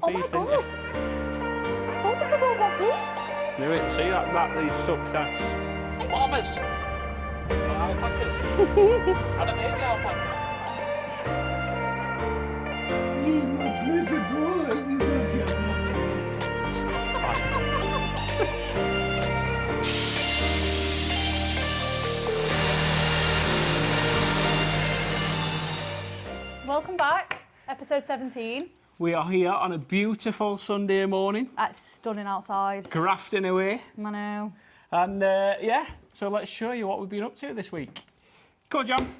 Oh my god! I thought this was all one piece. Knew it. See, that is success. Farmers. Alpacas. And a baby alpaca. You my pretty boy, you Welcome back, episode 17. We are here on a beautiful Sunday morning, It's stunning outside. grafting away. I know. And yeah, so let's show you what we've been up to this week. Come on, John.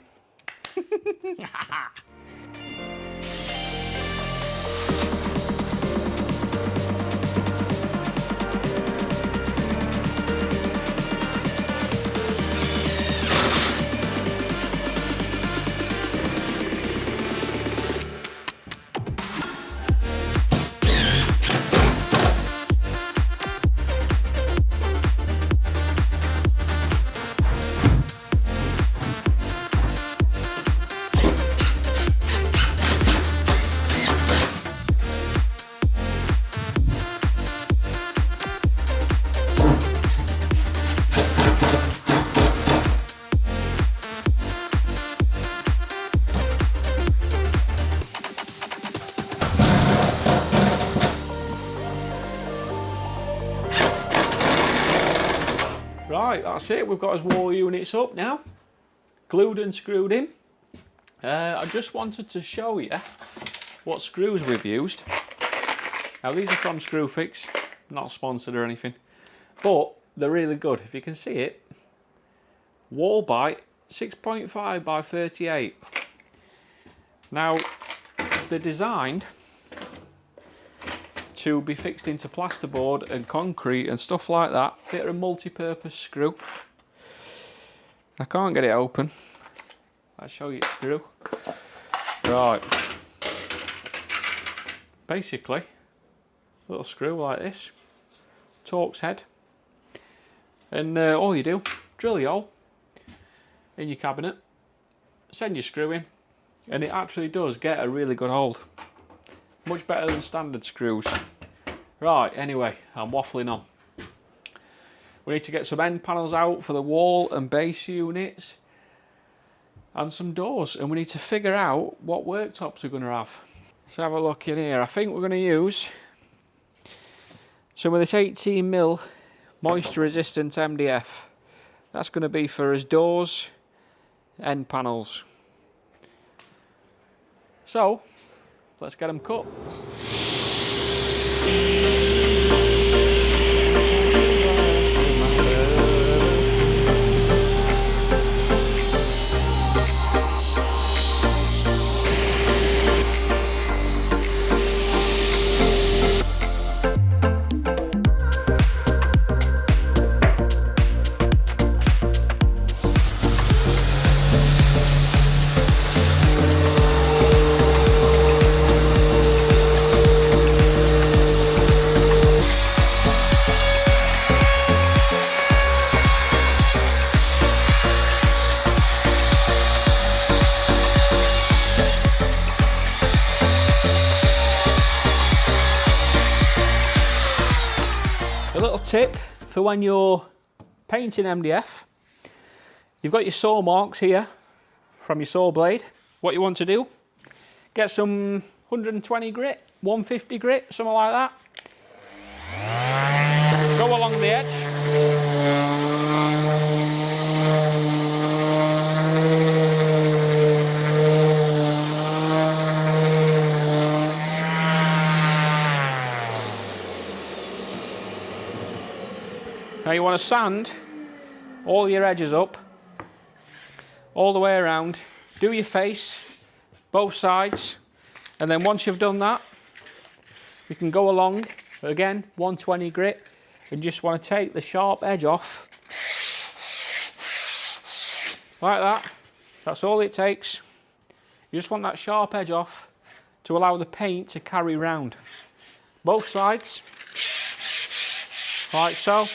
Right, that's it. We've got his wall units up now, glued and screwed in. I just wanted to show you what screws we've used. Now these are from Screwfix, not sponsored or anything, but they're really good. If you can see it, wall bite 6.5 by 38. Now they're designed to be fixed into plasterboard and concrete and stuff like that. They're a multi-purpose screw. I can't get it open. I'll show you the screw. Right. Basically, a little screw like this. Torx head. And all you do, drill your hole in your cabinet, send your screw in, and it actually does get a really good hold. Much better than standard screws. Right, anyway, I'm waffling on. We need to get some end panels out for the wall and base units and some doors, and we need to figure out what worktops we're going to have. Let's have a look in here. I think we're going to use some of this 18mm moisture resistant MDF. That's going to be for us doors, end panels. So let's get them cut. A little tip for when you're painting MDF, you've got your saw marks here from your saw blade. What you want to do, get some 120 grit, 150 grit, something like that. Go along the edge. Now you want to sand all your edges up, all the way around. Do your face, both sides, and then once you've done that, you can go along, again, 120 grit, and just want to take the sharp edge off, like that. That's all it takes. You just want that sharp edge off to allow the paint to carry round. Both sides, like so.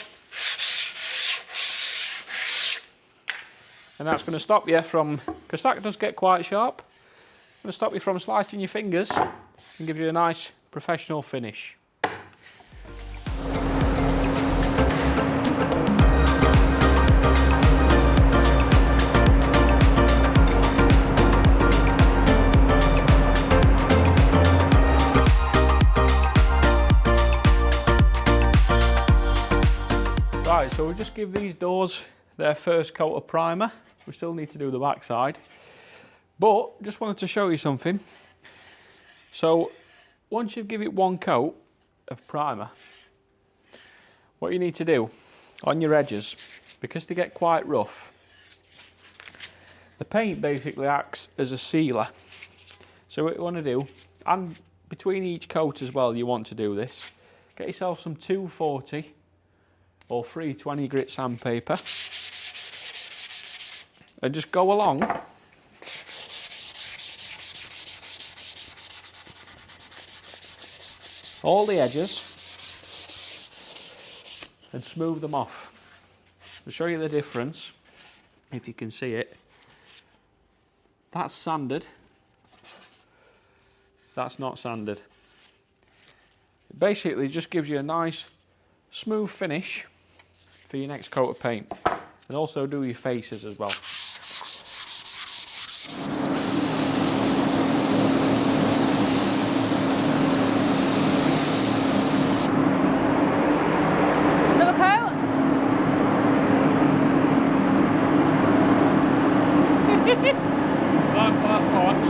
And that's going to stop you from, because that does get quite sharp, going to stop you from slicing your fingers and give you a nice professional finish. Right, so we'll just give these doors their first coat of primer. We still need to do the back side, but just wanted to show you something. So once you give it one coat of primer, what you need to do on your edges, because they get quite rough, the paint basically acts as a sealer. So what you want to do, and between each coat as well, you want to do this, get yourself some 240 or 320 grit sandpaper and just go along all the edges and smooth them off. I'll show you the difference if you can see it. That's sanded, that's not sanded. It basically just gives you a nice smooth finish for your next coat of paint, and also do your faces as well. Another coat? Watch.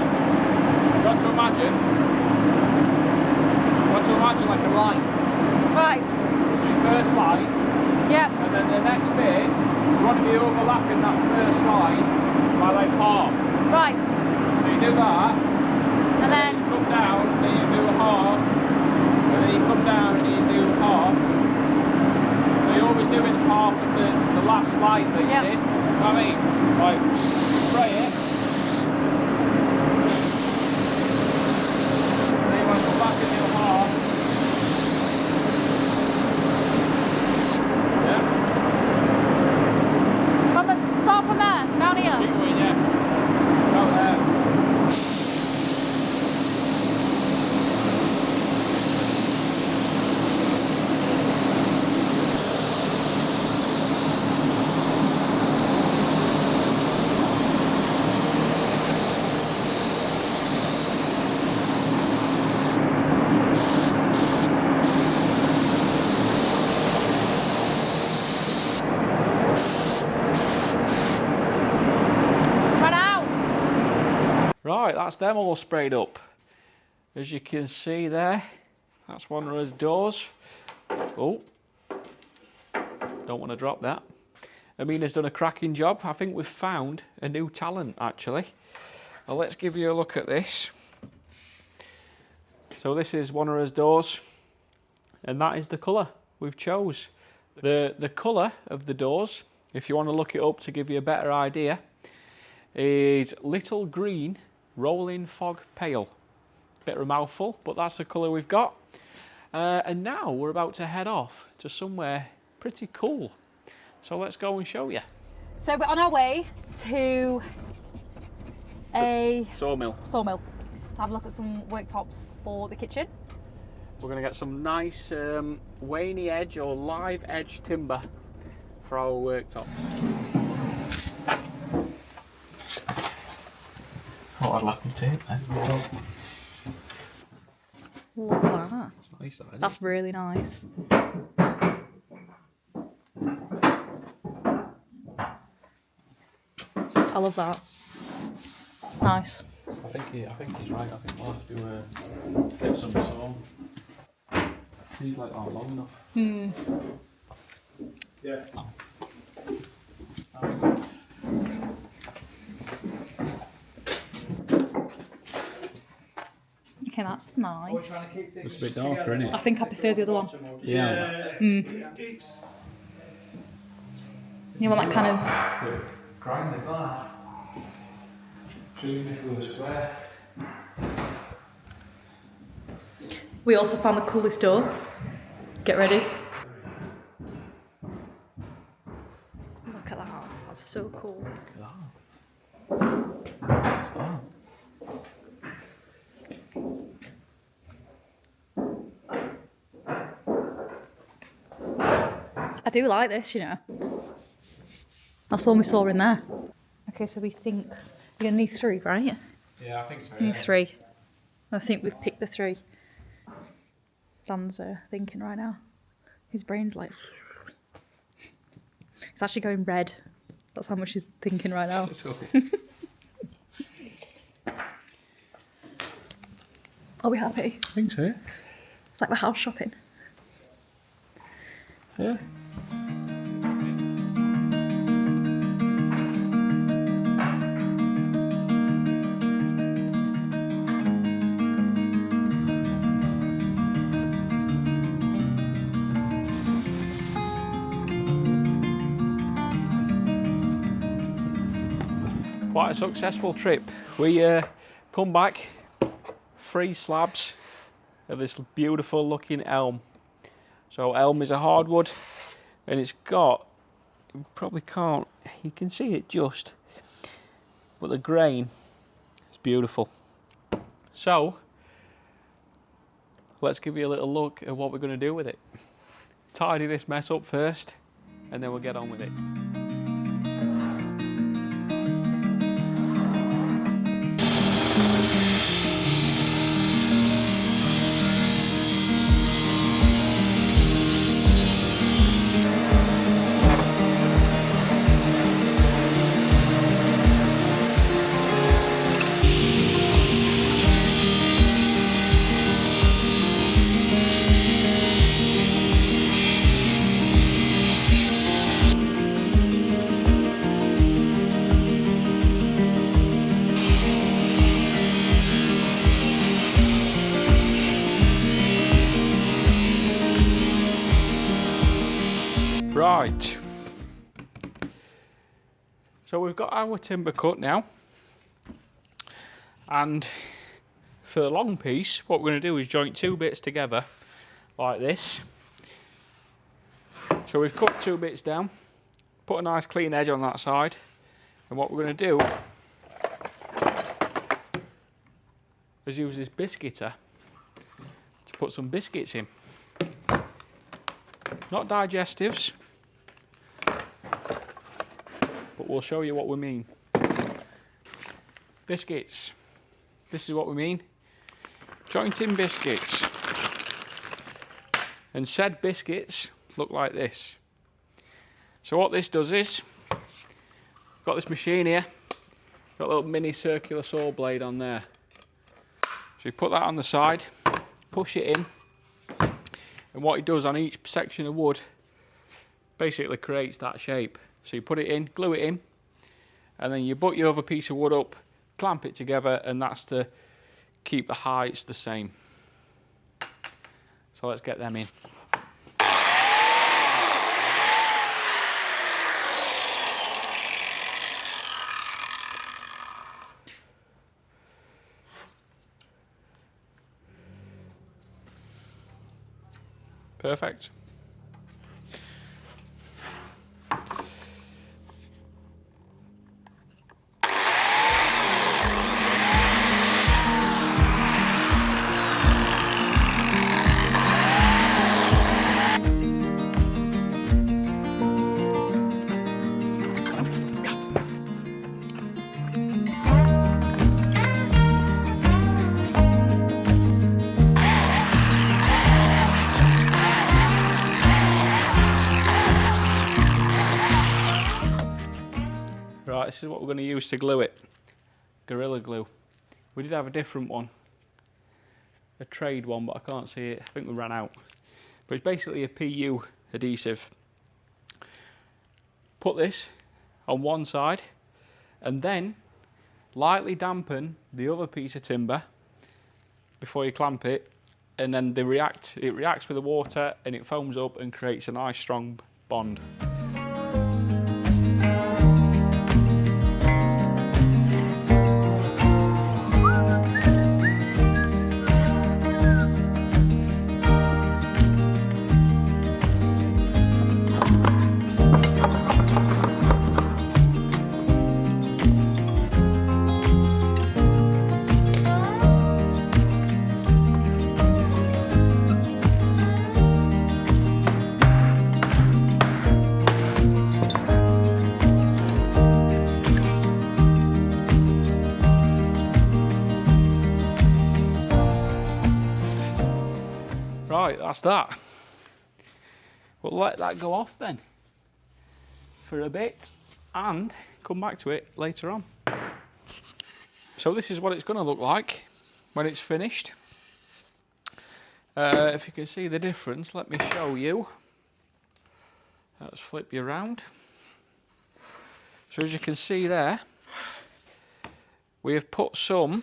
You've got to imagine like a line. Right. So your first line, Yep. and then the next bit, you want to be overlapping that first line by like half. Right. So you do that, And then, you come down, then you do half, and then you come down and you do half. So you're always doing half of the last line that you Yep. did. You know what I mean? Like, spray it. And then you want to come back and do half. Yeah? come and start from there, down here. Keep going, yeah. Go there. Run out. Right, that's them all sprayed up. As you can see there, that's one of those doors. Oh, don't want to drop that. Amina's done a cracking job. I think we've found a new talent actually. Well, let's give you a look at this. So this is one of those doors, and that is the colour we've chose. The colour of the doors, if you want to look it up to give you a better idea, is Little Green Rolling Fog Pale. Bit of a mouthful, but that's the colour we've got. And now we're about to head off to somewhere pretty cool. So let's go and show you. So we're on our way to a Sawmill. sawmill to have a look at some worktops for the kitchen. We're going to get some nice waney edge or live edge timber for our worktops. Oh, I'd left my tape then. Look at that. That's nice, that, isn't That's really nice. I love that. Nice. it? I think he's right. I think we'll have to get some saw. These like aren't long enough. Yeah. Okay, that's nice. It's a bit darker, isn't I it? think I prefer the other one. Yeah. You want that kind of... Grind it back. Even if we were square. We also found the coolest door. Get ready. Look at that. That's so cool. What's that? I do like this, you know. That's the one we saw in there. Okay, so we think you're gonna need 3, right? Yeah, I think so. You need 3. I think we've picked the 3. Dan's thinking right now. His brain's like... It's actually going red. That's how much he's thinking right now. Are we happy? I think so. It's like we're house shopping. Yeah. Quite a successful trip. We come back, 3 slabs of this beautiful looking elm. So elm is a hardwood, and it's got, you probably can't, you can see it just, but the grain is beautiful. So let's give you a little look at what we're going to do with it. Tidy this mess up first, and then we'll get on with it. Right, so we've got our timber cut now, and for the long piece what we're going to do is joint 2 bits together like this. So we've cut 2 bits down, put a nice clean edge on that side, and what we're going to do is use this biscuiter to put some biscuits in. Not digestives, but we'll show you what we mean. Biscuits. This is what we mean. Jointing biscuits. And said biscuits look like this. So what this does is, got this machine here, got a little mini circular saw blade on there. So you put that on the side, push it in, and what it does on each section of wood basically creates that shape. So you put it in, glue it in, and then you butt your other piece of wood up, clamp it together, and that's to keep the heights the same. So let's get them in. Perfect. Right, this is what we're going to use to glue it. Gorilla Glue. We did have a different one, a trade one, but I can't see it. I think we ran out. But it's basically a PU adhesive. Put this on one side and then lightly dampen the other piece of timber before you clamp it, and then it reacts with the water and it foams up and creates a nice strong bond. Right, that's that. We'll let that go off then for a bit and come back to it later on. So this is what it's going to look like when it's finished. If you can see the difference, let me show you. Let's flip you around. So as you can see there, we have put some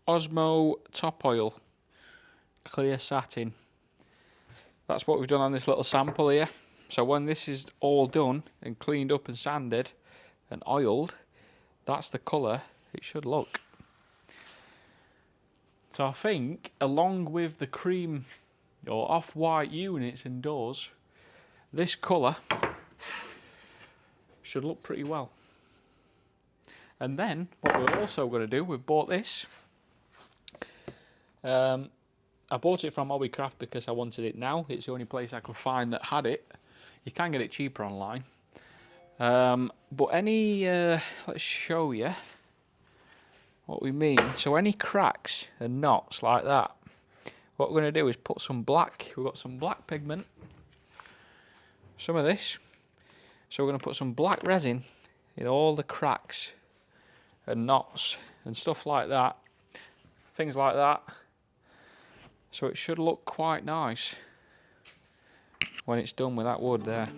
Osmo top oil, clear satin. That's what we've done on this little sample here. So when this is all done and cleaned up and sanded and oiled, that's the colour it should look. So I think along with the cream or off-white units and doors, this colour should look pretty well. And then what we're also going to do, we've bought this. I bought it from Hobbycraft because I wanted it now. It's the only place I could find that had it. You can get it cheaper online. But any, let's show you what we mean. So any cracks and knots like that, what we're going to do is put some black. We've got some black pigment, some of this. So we're going to put some black resin in all the cracks and knots and stuff like that, things like that. So it should look quite nice when it's done with that wood there.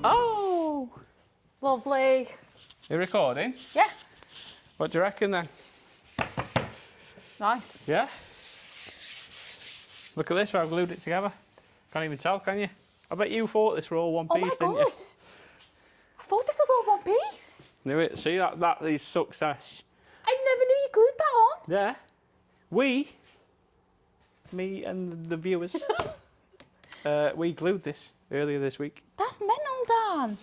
Oh, lovely. You recording? Yeah, What do you reckon then? nice. Yeah? Look at this, where I've glued it together. Can't even tell, can you? I bet you thought this were all one Oh piece, my didn't god. you? I thought this was all one piece. Knew it. See, that is success. I never knew you glued that on. Yeah. Me and the viewers, we glued this earlier this week. That's mental, Dan.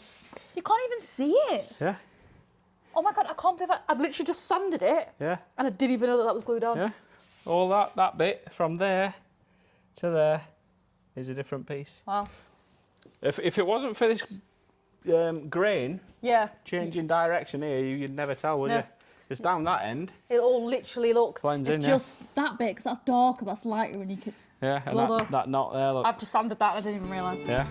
You can't even see it. Yeah. Oh my god, I can't believe I've literally just sanded it Yeah. and I didn't even know that was glued on. Yeah. All that bit from there to there is a different piece. Wow. If it wasn't for this grain Yeah. changing direction here, you'd never tell, would No. you? It's down that end. It all literally looks. Blends it's in, yeah. just that bit because that's darker, that's lighter, and you could. Yeah, and Well that, done. that knot there, look. I've just sanded that and I didn't even realise. Yeah.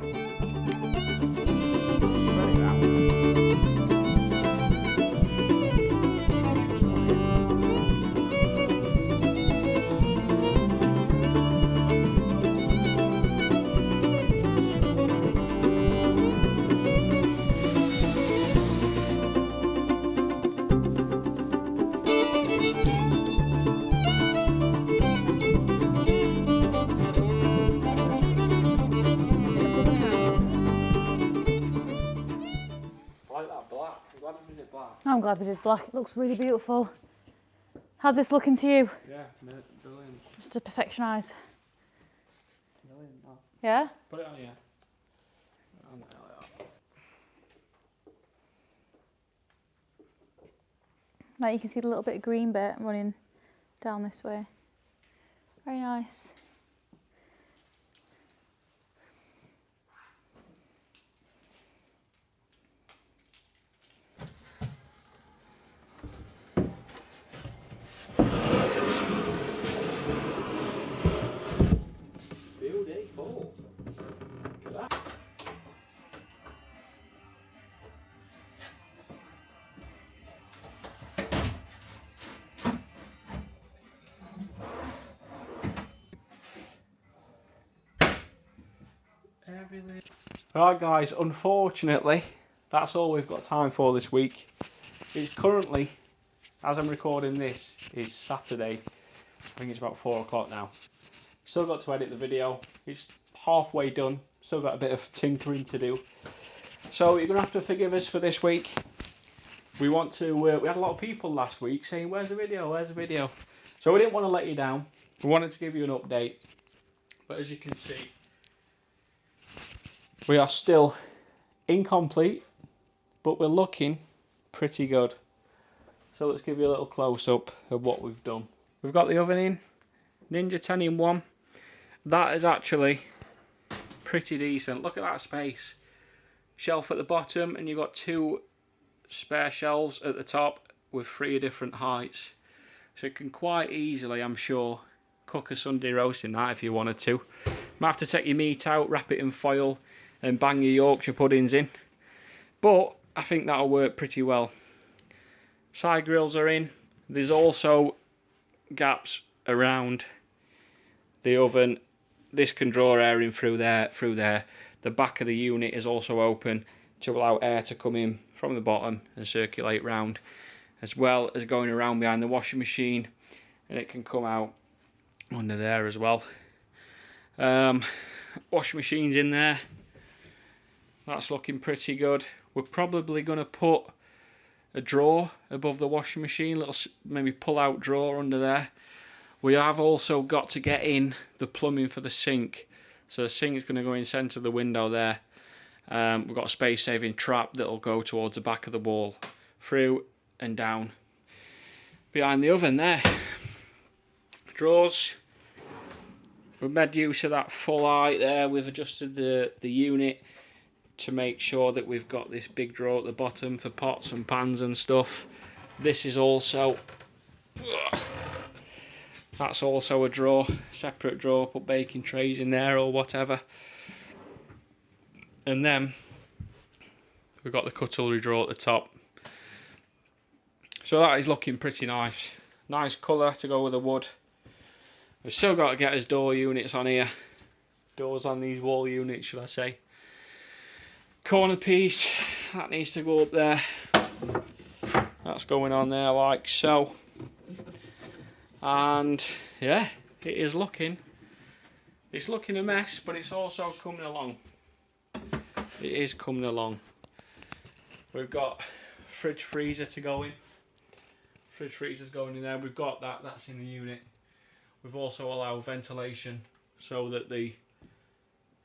I'm glad they did black. It looks really beautiful. How's this looking to you? Yeah, brilliant. Just to perfectionise. Brilliant. Oh. Yeah? Put it on here. On there like that. Like you can see the little bit of green bit running down this way. Very nice. Field day full. Look at that. Right guys, unfortunately that's all we've got time for this week. It's currently, as I'm recording this, is Saturday I think it's about 4 o'clock now. Still got to edit the video. It's halfway done. Still got a bit of tinkering to do. So you're going to have to forgive us for this week. We want to. We had a lot of people last week saying, "Where's the video? Where's the video?" So we didn't want to let you down. We wanted to give you an update. But as you can see, we are still incomplete, but we're looking pretty good. So let's give you a little close-up of what we've done. We've got the oven in, Ninja 10 in 1. That is actually pretty decent. Look at that space. Shelf at the bottom, and you've got 2 spare shelves at the top with 3 different heights. So you can quite easily, I'm sure, cook a Sunday roast in that if you wanted to. Might have to take your meat out, wrap it in foil, and bang your Yorkshire puddings in. But I think that'll work pretty well. Side grills are in. There's also gaps around the oven. This can draw air in through there. The back of the unit is also open to allow air to come in from the bottom and circulate round, as well as going around behind the washing machine, and it can come out under there as well. Washing machine's in there. That's looking pretty good. We're probably going to put a drawer above the washing machine, little maybe pull out drawer under there. We have also got to get in the plumbing for the sink. So the sink's going to go in centre of the window there. We've got a space saving trap that'll go towards the back of the wall, through and down behind the oven there. Drawers. We've made use of that full height there. We've adjusted the unit to make sure that we've got this big drawer at the bottom for pots and pans and stuff. This is also, that's also a drawer, separate drawer, put baking trays in there or whatever. And then we've got the cutlery drawer at the top. So that is looking pretty nice. Nice colour to go with the wood. We've still got to get his door units on here. Doors on these wall units, should I say. Corner piece, that needs to go up there. That's going on there like so. And yeah, it's looking a mess, but it's also coming along. It is coming along. We've got fridge freezer to go in. Fridge freezer's going in there. We've got that's in the unit. We've also allowed ventilation so that the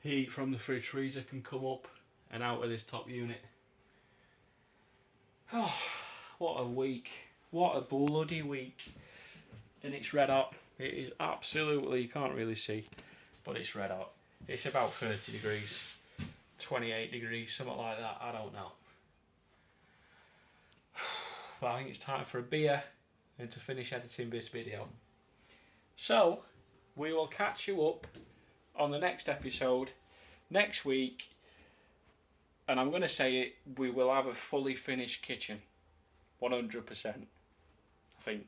heat from the fridge freezer can come up and out of this top unit. Oh, what a week. What a bloody week. And it's red hot. It is absolutely, you can't really see, but it's red hot. It's about 30 degrees, 28 degrees, something like that, I don't know. But I think it's time for a beer and to finish editing this video. So, we will catch you up on the next episode next week. And I'm going to say it, we will have a fully finished kitchen. 100%. I think.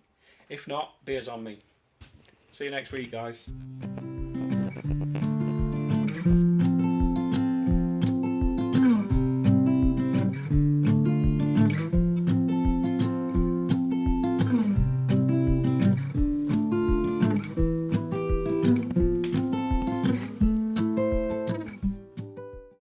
If not, beer's on me. See you next week, guys.